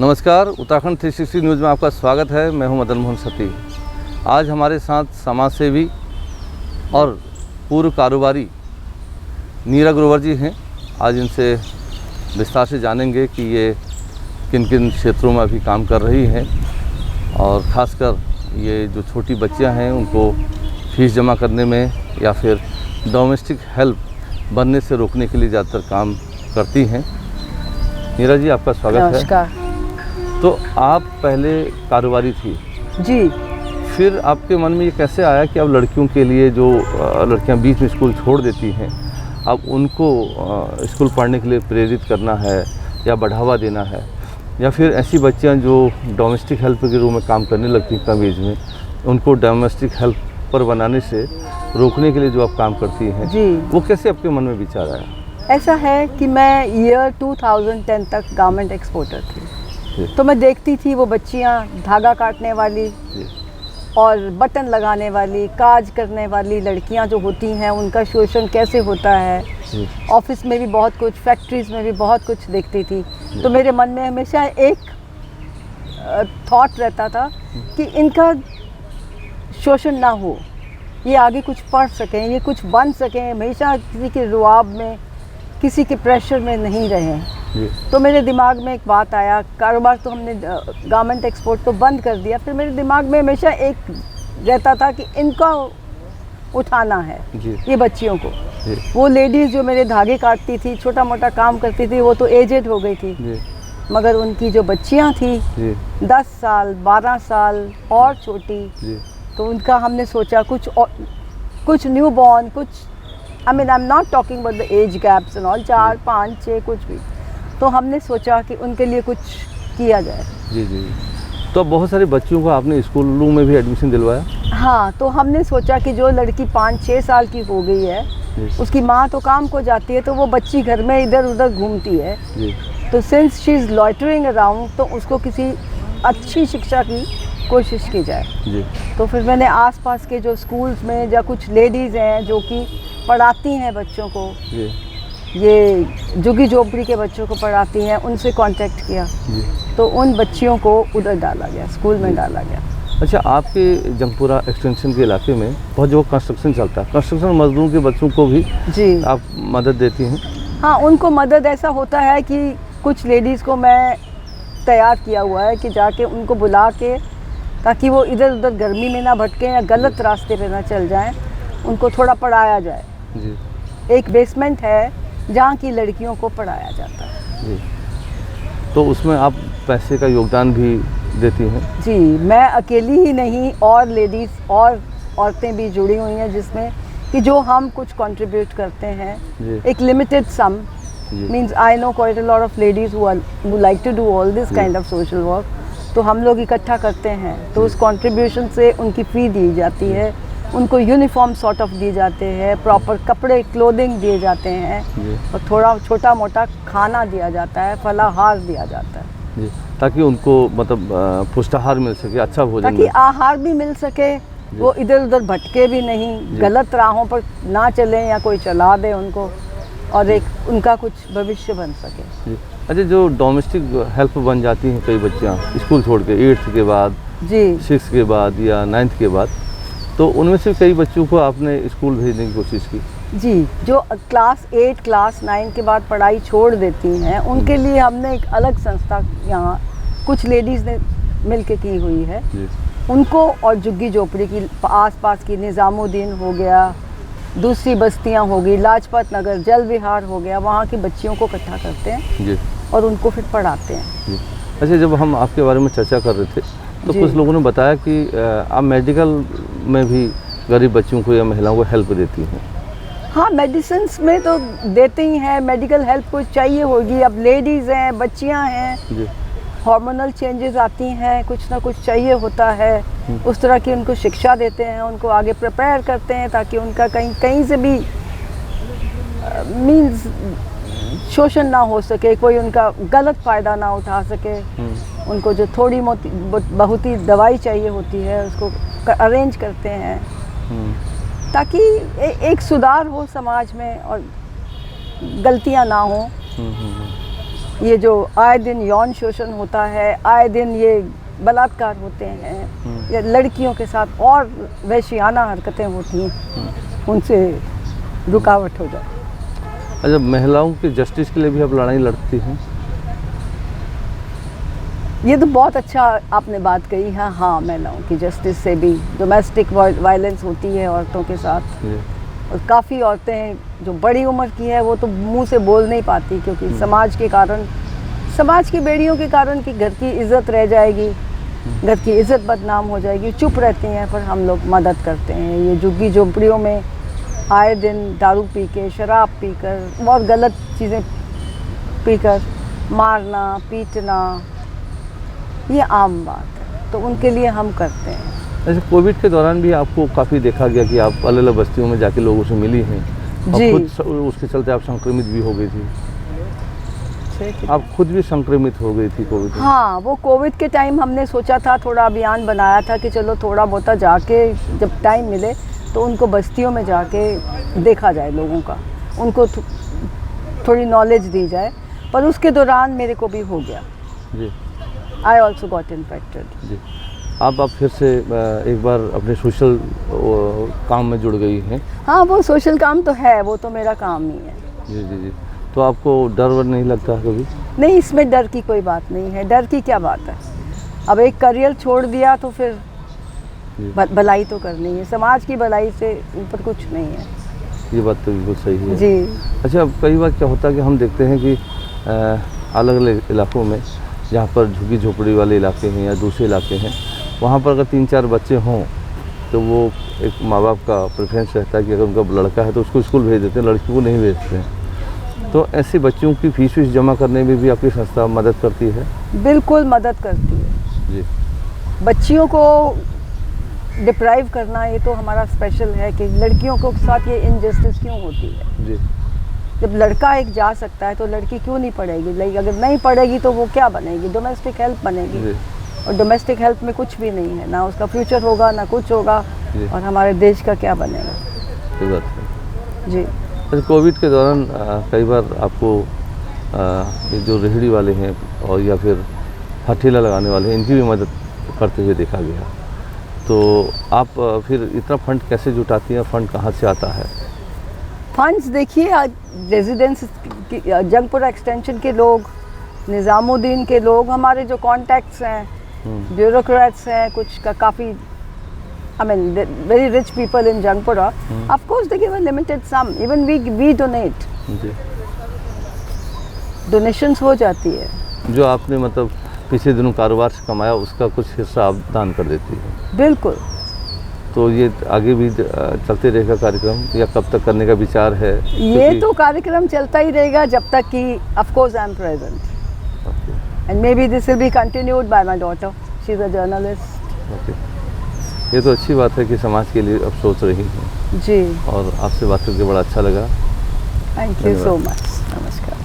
नमस्कार, उत्तराखंड 360 न्यूज़ में आपका स्वागत है। मैं हूं मदन मोहन सती। आज हमारे साथ समाज सेवी और पूर्व कारोबारी नीरा ग्रोवर जी हैं। आज इनसे विस्तार से जानेंगे कि ये किन किन क्षेत्रों में अभी काम कर रही हैं और ख़ासकर ये जो छोटी बच्चियां हैं उनको फीस जमा करने में या फिर डोमेस्टिक हेल्प बनने से रोकने के लिए ज़्यादातर काम करती हैं। नीरा जी, आपका स्वागत है। नमस्कार। तो आप पहले कारोबारी थी जी। फिर आपके मन में ये कैसे आया कि अब लड़कियों के लिए जो लड़कियां बीच में स्कूल छोड़ देती हैं, अब उनको स्कूल पढ़ने के लिए प्रेरित करना है या बढ़ावा देना है, या फिर ऐसी बच्चियां जो डोमेस्टिक हेल्प के रूप में काम करने लगती कम एज में, उनको डोमेस्टिक हेल्प पर बनाने से रोकने के लिए जो आप काम करती हैं जी, वो कैसे आपके मन में विचार आया? ऐसा है कि मैं ईयर 2010 तक गारमेंट एक्सपोर्टर थी, तो मैं देखती थी वो बच्चियां धागा काटने वाली और बटन लगाने वाली, काज करने वाली लड़कियां जो होती हैं उनका शोषण कैसे होता है। ऑफिस में भी बहुत कुछ, फैक्ट्रीज में भी बहुत कुछ देखती थी। तो मेरे मन में हमेशा एक थॉट रहता था कि इनका शोषण ना हो, ये आगे कुछ पढ़ सकें, ये कुछ बन सकें, हमेशा किसी के रुआब में, किसी के प्रेशर में नहीं रहें। तो मेरे दिमाग में एक बात आया, कारोबार तो हमने गारमेंट एक्सपोर्ट तो बंद कर दिया, फिर मेरे दिमाग में हमेशा एक रहता था कि इनका उठाना है ये बच्चियों को। वो लेडीज़ जो मेरे धागे काटती थी, छोटा मोटा काम करती थी, वो तो एजेड हो गई थी, मगर उनकी जो बच्चियां थी 10 साल 12 साल और छोटी, तो उनका हमने सोचा कुछ न्यू बॉर्न, कुछ I am not talking about the age gaps and all, 4 5 6 कुछ भी, तो हमने सोचा कि उनके लिए कुछ किया जाए। जी। तो बहुत सारे बच्चों को आपने स्कूलों में भी एडमिशन दिलवाया? हाँ, तो हमने सोचा कि जो लड़की 5-6 साल की हो गई है, उसकी माँ तो काम को जाती है, तो वो बच्ची घर में इधर उधर घूमती है, तो since she is loitering around, तो उसको किसी अच्छी शिक्षा की कोशिश की जाए। तो फिर मैंने आसपास के जो स्कूल्स में या कुछ लेडीज़ हैं जो कि पढ़ाती हैं बच्चों को, ये झुग्गी झोपड़ी के बच्चों को पढ़ाती हैं, उनसे कांटेक्ट किया, तो उन बच्चियों को उधर डाला गया, स्कूल में डाला गया। अच्छा, आपके जंगपुरा एक्सटेंशन के इलाके में बहुत जो कंस्ट्रक्शन चलता है, कंस्ट्रक्शन मजदूरों के बच्चों को भी जी आप मदद देती हैं? हाँ, उनको मदद ऐसा होता है कि कुछ लेडीज़ को मैं तैयार किया हुआ है कि जाके उनको बुला के, ताकि वो इधर उधर गर्मी में ना भटकें या गलत रास्ते पे ना चल जाएं, उनको थोड़ा पढ़ाया जाए। जी। एक बेसमेंट है जहाँ की लड़कियों को पढ़ाया जाता है। जी। तो उसमें आप पैसे का योगदान भी देती हैं? जी, मैं अकेली ही नहीं, और लेडीज़ और औरतें भी जुड़ी हुई हैं जिसमें कि जो हम कुछ कंट्रीब्यूट करते हैं, एक limited sum, means I know quite a lot of ladies who like to do all this kind of social work, तो हम लोग इकट्ठा करते हैं, तो उस कंट्रीब्यूशन से उनकी फ़ी दी जाती है, उनको यूनिफॉर्म सॉर्ट ऑफ दिए जाते हैं, प्रॉपर कपड़े क्लोथिंग दिए जाते हैं, और थोड़ा छोटा मोटा खाना दिया जाता है, फलाहार दिया जाता है जी, ताकि उनको मतलब पुष्टाहार मिल सके, अच्छा भोजन, ताकि आहार भी मिल सके, वो इधर उधर भटके भी नहीं, गलत राहों पर ना चलें या कोई चला दे उनको, और एक उनका कुछ भविष्य बन सके। जी। अच्छा, जो डोमेस्टिक हेल्प बन जाती हैं कई बच्चियाँ स्कूल छोड़ के 8th के बाद, जी 6th के बाद या 9th के बाद, तो उनमें से कई बच्चों को आपने स्कूल भेजने की कोशिश की? जी, जो क्लास 8 क्लास 9 के बाद पढ़ाई छोड़ देती हैं, उनके लिए हमने एक अलग संस्था यहाँ कुछ लेडीज़ ने मिलके की हुई है, उनको और झुग्गी झोपड़ी की आसपास की निज़ामुद्दीन हो गया, दूसरी बस्तियाँ हो गई, लाजपत नगर, जल विहार हो गया, वहाँ की बच्चियों को इकट्ठा करते हैं और उनको फिर पढ़ाते हैं। अच्छा, जब हम आपके बारे में चर्चा कर रहे थे तो कुछ लोगों ने बताया कि आप मेडिकल में भी गरीब बच्चों को या महिलाओं को हेल्प देती हैं। हाँ, मेडिसिन्स में तो देते ही हैं, मेडिकल हेल्प को चाहिए होगी, अब लेडीज़ हैं, बच्चियां हैं, हार्मोनल चेंजेस आती हैं, कुछ ना कुछ चाहिए होता है, उस तरह की उनको शिक्षा देते हैं, उनको आगे प्रिपेयर करते हैं ताकि उनका कहीं से भी मींस शोषण ना हो सके, कोई उनका गलत फ़ायदा ना उठा सके। उनको जो थोड़ी बहुत ही दवाई चाहिए होती है उसको अरेंज करते हैं, ताकि एक सुधार हो समाज में और गलतियां ना हो। ये जो आए दिन यौन शोषण होता है, आए दिन ये बलात्कार होते हैं, या लड़कियों के साथ और वैश्याना हरकतें होती हैं, उनसे रुकावट हो जाए। अच्छा, महिलाओं के जस्टिस के लिए भी आप लड़ाई लड़ती हैं? ये तो बहुत अच्छा आपने बात कही है। हाँ, महिलाओं की जस्टिस से भी, डोमेस्टिक वायलेंस होती है औरतों के साथ, जी। और काफ़ी औरतें हैं जो बड़ी उम्र की है, वो तो मुंह से बोल नहीं पाती, क्योंकि समाज के कारण, समाज की बेड़ियों के कारण कि घर की इज्जत रह जाएगी, घर की इज्जत बदनाम हो जाएगी, चुप रहती हैं। पर हम लोग मदद करते हैं। ये झुग्गी झोंपड़ियों में आए दिन दारू पी के, शराब पीकर और गलत चीज़ें पीकर मारना पीटना, ये आम बात है, तो उनके लिए हम करते हैं। अच्छा, कोविड के दौरान भी आपको काफ़ी देखा गया कि आप अलग अलग बस्तियों में जाके लोगों से मिली हैं, और जी। खुद उसके चलते आप संक्रमित भी हो गई थी। आप खुद भी संक्रमित हो गई थी कोविड में। हाँ, वो कोविड के टाइम हमने सोचा था, थोड़ा अभियान बनाया था कि चलो थोड़ा बहुत जाके जब टाइम मिले तो उनको बस्तियों में जाके देखा जाए, लोगों का, उनको थोड़ी नॉलेज दी जाए। पर उसके दौरान मेरे को भी हो गया। जी। I also got infected. जी। आप फिर से एक बार अपने सोशल काम में जुड़ गई हैं। हाँ, वो सोशल काम तो है, वो तो मेरा काम ही है। जी जी जी। तो आपको डर वर नहीं लगता कभी? नहीं, इसमें डर की कोई बात नहीं है। डर की क्या बात है? अब एक करियर छोड़ दिया तो फिर भलाई तो करनी है, समाज की भलाई से ऊपर कुछ नहीं है। ये बात तो बिल्कुल सही है जी। अच्छा, अब कई बार क्या होता है कि हम देखते हैं कि अलग अलग इलाकों में, जहाँ पर झुग्गी झोपड़ी वाले इलाके हैं या दूसरे इलाके हैं, वहाँ पर अगर 3-4 बच्चे हों तो वो एक माँ बाप का प्रेफरेंस रहता है कि अगर उनका लड़का है तो उसको स्कूल भेज देते हैं, लड़की को नहीं भेजते हैं। तो ऐसे बच्चों की फीस जमा करने में भी आपकी संस्था मदद करती है? बिल्कुल मदद करती है जी। बच्चियों को डिप्राइव करना, ये तो हमारा स्पेशल है कि लड़कियों के साथ ये इनजस्टिस क्यों होती है। जी। जब लड़का एक जा सकता है तो लड़की क्यों नहीं पढ़ेगी? लाइक अगर नहीं पढ़ेगी तो वो क्या बनेगी? डोमेस्टिक हेल्प बनेगी। जी। और डोमेस्टिक हेल्प में कुछ भी नहीं है, ना उसका फ्यूचर होगा ना कुछ होगा, और हमारे देश का क्या बनेगा। सही बात है। जी। अच्छा, कोविड के दौरान कई बार आपको ये जो रेहड़ी वाले हैं और या फिर हठेला लगाने वाले हैं, इनकी भी मदद करते हुए देखा गया। तो आप फिर इतना फंड कैसे जुटाती हैं? फंड कहाँ से आता है? फंड्स देखिए, रेजिडेंस जंगपुरा एक्सटेंशन के लोग, निज़ामुद्दीन के लोग, हमारे जो कॉन्टैक्ट्स हैं, ब्यूरोक्रेट्स हैं, कुछ का काफ़ी, I mean, very rich people in Jangpura. Of course, they give a limited sum. Even we donate. Ji. Donations हो जाती है। जो आपने मतलब पिछले दिनों कारोबार से कमाया, उसका कुछ हिस्सा आप दान कर देती है? बिल्कुल। तो ये आगे भी चलते रहेगा कार्यक्रम, या कब तक करने का विचार है? ये तो कार्यक्रम चलता ही रहेगा जब तक कि of course I am present. And maybe this will be continued by my daughter. She is a journalist. Okay, ये तो अच्छी बात है कि समाज के लिए अब सोच रही हैं। जी। और आपसे बात करके बड़ा अच्छा लगा। Thank you so much. नमस्कार।